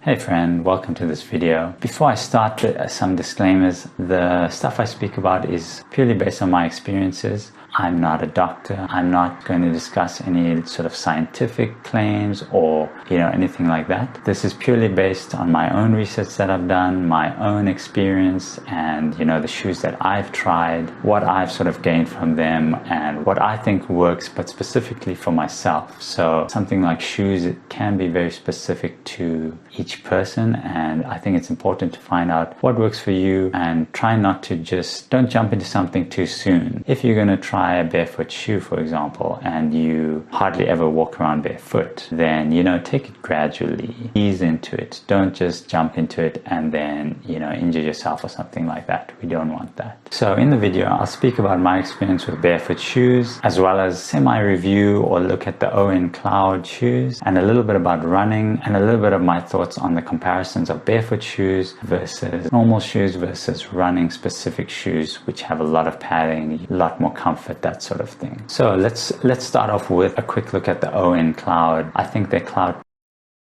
Hey friend, welcome to this video. Before I start, some disclaimers. The stuff I speak about is purely based on my experiences. I'm not a doctor. I'm not going to discuss any sort of scientific claims or anything like that. This is purely based on my own research that I've done, my own experience, and the shoes that I've tried, what I've sort of gained from them, and what I think works, but specifically for myself. So something like shoes, it can be very specific to each person, and I think it's important to find out what works for you and try not to don't jump into something too soon. If you're going to try a barefoot shoe, for example, and you hardly ever walk around barefoot, then take it gradually, ease into it. Don't just jump into it and then injure yourself or something like that. We don't want that. So in the video, I'll speak about my experience with barefoot shoes, as well as semi-review or look at the ON Cloud shoes, and a little bit about running, and a little bit of my thoughts on the comparisons of barefoot shoes versus normal shoes versus running specific shoes, which have a lot of padding, a lot more comfort, that sort of thing. So let's start off with a quick look at the ON Cloud. I think they're Cloud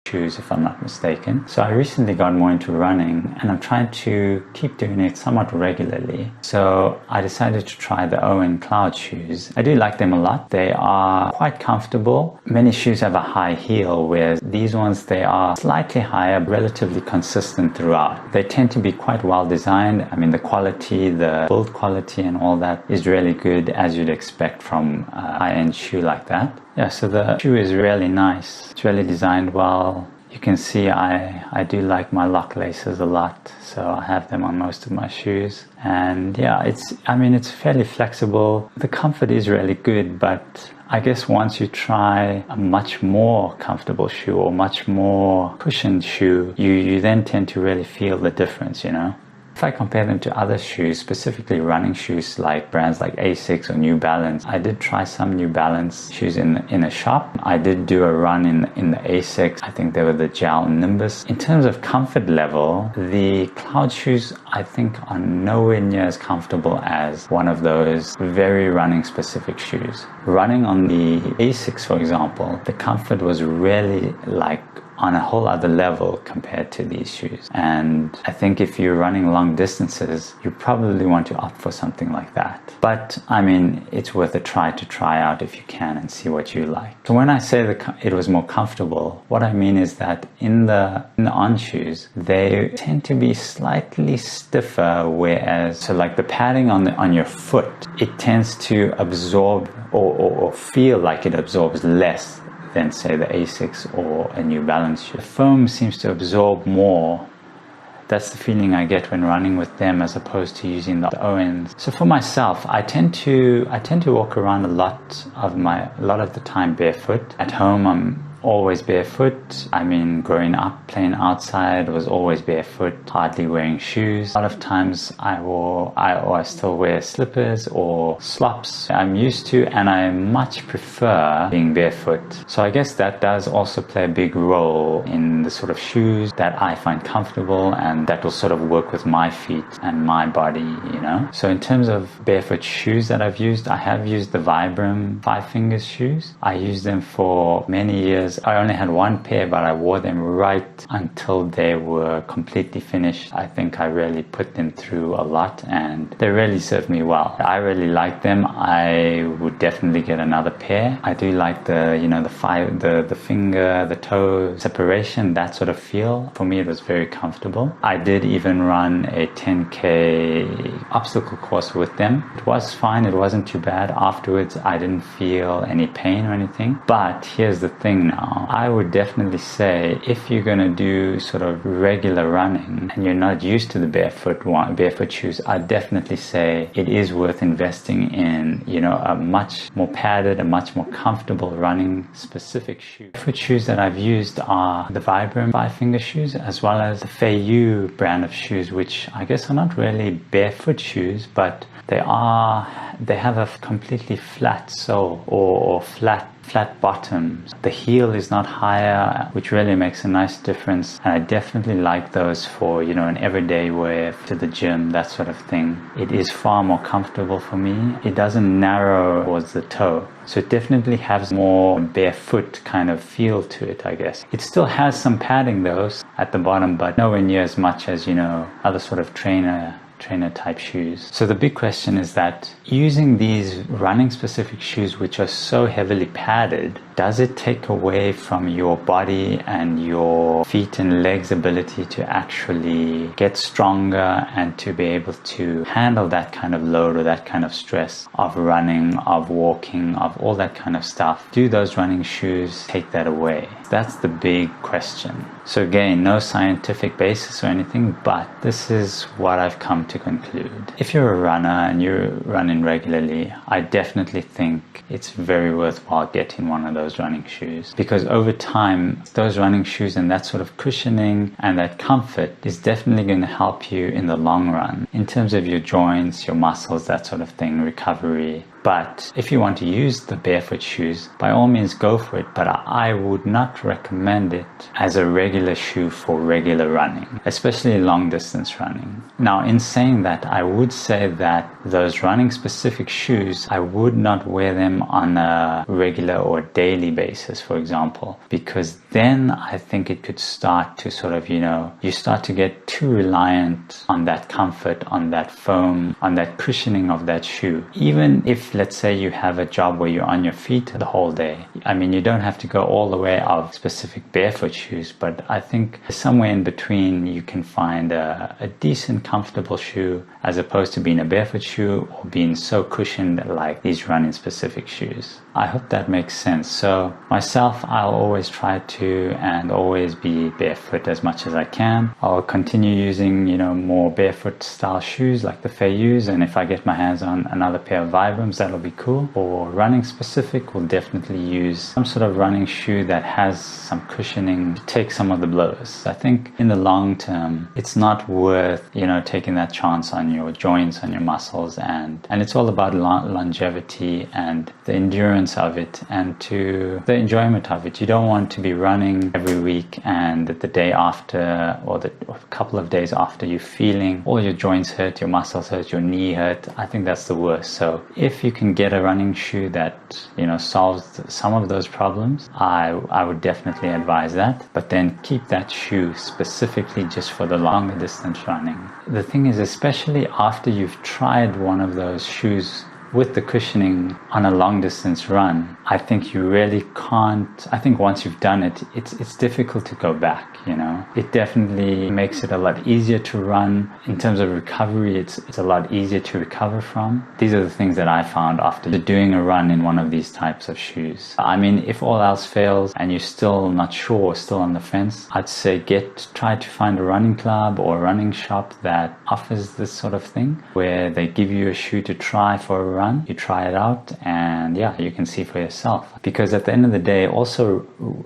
shoes, if I'm not mistaken. So I recently got more into running, and I'm trying to keep doing it somewhat regularly. So I decided to try the ON Cloud shoes. I do like them a lot. They are quite comfortable. Many shoes have a high heel, whereas these ones, they are slightly higher, relatively consistent throughout. They tend to be quite well designed. I mean, the quality, the build quality and all that is really good, as you'd expect from a high-end shoe like that. Yeah, so the shoe is really nice. It's really designed well. You can see I do like my lock laces a lot, so I have them on most of my shoes. And yeah, it's fairly flexible. The comfort is really good, but I guess once you try a much more comfortable shoe or much more cushioned shoe, you then tend to really feel the difference, If I compare them to other shoes, specifically running shoes like brands like Asics or New Balance, I did try some New Balance shoes in a shop. I did do a run in the Asics. I think they were the Gel Nimbus. In terms of comfort level, the Cloud shoes I think are nowhere near as comfortable as one of those very running specific shoes. Running on the Asics, for example, the comfort was really on a whole other level compared to these shoes. And I think if you're running long distances, you probably want to opt for something like that. But I mean, it's worth a try to try out if you can and see what you like. So when I say that it was more comfortable, what I mean is that in the On shoes, they tend to be slightly stiffer, whereas like the padding on your foot, it tends to absorb or feel like it absorbs less than say the Asics or a New Balance shoe. The foam seems to absorb more. That's the feeling I get when running with them as opposed to using the ONs. So for myself, I tend to walk around a lot of the time barefoot. At home, I'm always barefoot. I mean, growing up playing outside was always barefoot, hardly wearing shoes. A lot of times I still wear slippers or slops. I'm used to, and I much prefer being barefoot. So I guess that does also play a big role in the sort of shoes that I find comfortable and that will sort of work with my feet and my body, So in terms of barefoot shoes that I've used, I have used the Vibram 5 Fingers shoes. I used them for many years. I only had one pair, but I wore them right until they were completely finished. I think I really put them through a lot, and they really served me well. I really like them. I would definitely get another pair. I do like the finger, the toe separation, that sort of feel. For me, it was very comfortable. I did even run a 10K obstacle course with them. It was fine. It wasn't too bad. Afterwards, I didn't feel any pain or anything. But here's the thing now. I would definitely say if you're going to do sort of regular running and you're not used to the barefoot shoes, I'd definitely say it is worth investing in, a much more padded, a much more comfortable running specific shoe. Barefoot shoes that I've used are the Vibram 5 Finger shoes, as well as the Feiyu brand of shoes, which I guess are not really barefoot shoes, but they have a completely flat sole or flat flat bottoms. The heel is not higher, which really makes a nice difference. And I definitely like those for, an everyday wear to the gym, that sort of thing. It is far more comfortable for me. It doesn't narrow towards the toe. So it definitely has more barefoot kind of feel to it, I guess. It still has some padding though at the bottom, but nowhere near as much as, other sort of trainer type shoes. So the big question is that using these running specific shoes, which are so heavily padded, does it take away from your body and your feet and legs ability to actually get stronger and to be able to handle that kind of load or that kind of stress of running, of walking, of all that kind of stuff? Do those running shoes take that away? That's the big question. So again, no scientific basis or anything, but this is what I've come to conclude. If you're a runner and you're running regularly, I definitely think it's very worthwhile getting one of those running shoes, because over time, those running shoes and that sort of cushioning and that comfort is definitely going to help you in the long run in terms of your joints, your muscles, that sort of thing, recovery. But if you want to use the barefoot shoes, by all means go for it, but I would not recommend it as a regular shoe for regular running, especially long distance running. Now, in saying that, I would say that those running specific shoes, I would not wear them on a regular or daily basis, for example, because then I think it could start to sort of, you start to get too reliant on that comfort, on that foam, on that cushioning of that shoe. Even if, let's say, you have a job where you're on your feet the whole day. I mean, you don't have to go all the way of specific barefoot shoes, but I think somewhere in between you can find a decent, comfortable shoe as opposed to being a barefoot shoe or being so cushioned like these running specific shoes. I hope that makes sense. So myself, I'll always try to and always be barefoot as much as I can. I'll continue using, more barefoot style shoes like the Fayus, and if I get my hands on another pair of Vibrams, that'll be cool. For running specific, we'll definitely use some sort of running shoe that has some cushioning to take some of the blows. I think in the long term, it's not worth, taking that chance on your joints, on your muscles, and it's all about longevity and the endurance of it and to the enjoyment of it. You don't want to be running every week and the day after or a couple of days after you're feeling all your joints hurt, your muscles hurt, your knee hurt. I think that's the worst. So if you can get a running shoe that solves some of those problems, I would definitely advise that, but then keep that shoe specifically just for the longer distance running. The thing is, especially after you've tried one of those shoes with the cushioning on a long distance run, I think you really can't. I think once you've done it, it's difficult to go back. It definitely makes it a lot easier to run. In terms of recovery, it's a lot easier to recover from. These are the things that I found after doing a run in one of these types of shoes. I mean, if all else fails and you're still not sure, still on the fence, I'd say try to find a running club or a running shop that offers this sort of thing, where they give you a shoe to try for a run. You try it out and you can see for yourself. Because at the end of the day, also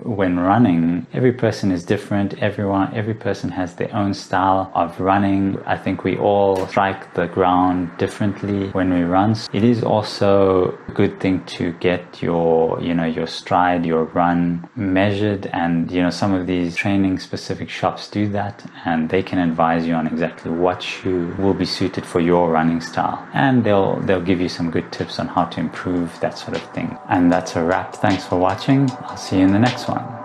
when running, every person is different. Every person has their own style of running. I think we all strike the ground differently when we run. It is also a good thing to get your stride, your run measured, and some of these training specific shops do that, and they can advise you on exactly what shoe will be suited for your running style, and they'll give you some good tips on how to improve that sort of thing. And that's a wrap. Thanks for watching. I'll see you in the next one.